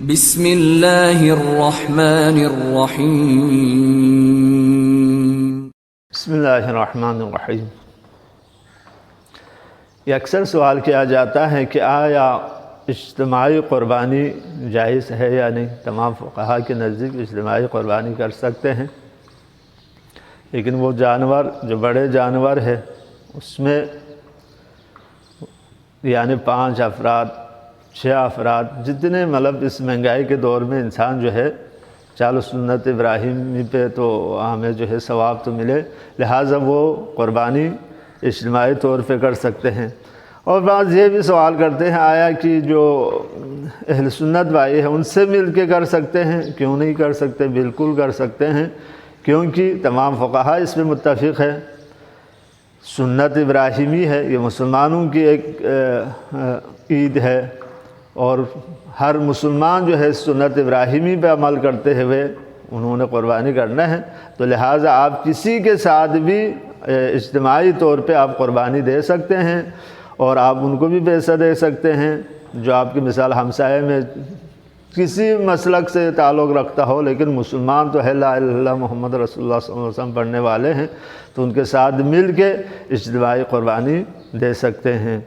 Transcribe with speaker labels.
Speaker 1: بسم اللہ الرحمن الرحیم۔
Speaker 2: بسم اللہ الرحمن الرحیم۔ یہ اکثر سوال کیا جاتا ہے کہ آیا اجتماعی قربانی جائز ہے یا نہیں؟ تمام فقہا کے نزدیک اجتماعی قربانی کر سکتے ہیں، لیکن وہ جانور جو بڑے جانور ہے اس میں یعنی 5 افراد 6 افراد جتنے مطلب اس مہنگائی کے دور میں انسان جو ہے چالو سنت ابراہیمی پہ تو ہمیں جو ہے ثواب تو ملے، لہٰذا وہ قربانی اجتماعی طور پہ کر سکتے ہیں۔ اور بعض یہ بھی سوال کرتے ہیں آیا کہ جو اہل سنت بھائی ہیں ان سے مل کے کر سکتے ہیں؟ کیوں نہیں کر سکتے؟ بالکل کر سکتے ہیں، کیونکہ تمام فقہا اس میں متفق ہے۔ سنت ابراہیمی ہے، یہ مسلمانوں کی ایک عید ہے، اور ہر مسلمان جو ہے سنت ابراہیمی پہ عمل کرتے ہوئے انہوں نے قربانی کرنا ہے، تو لہٰذا آپ کسی کے ساتھ بھی اجتماعی طور پہ آپ قربانی دے سکتے ہیں، اور آپ ان کو بھی پیسہ دے سکتے ہیں جو آپ کی مثال ہمسائے میں کسی مسلک سے تعلق رکھتا ہو لیکن مسلمان تو ہے، لا الہ الا اللہ محمد رسول اللہ صلی اللہ علیہ وسلم پڑھنے والے ہیں، تو ان کے ساتھ مل کے اجتماعی قربانی دے سکتے ہیں۔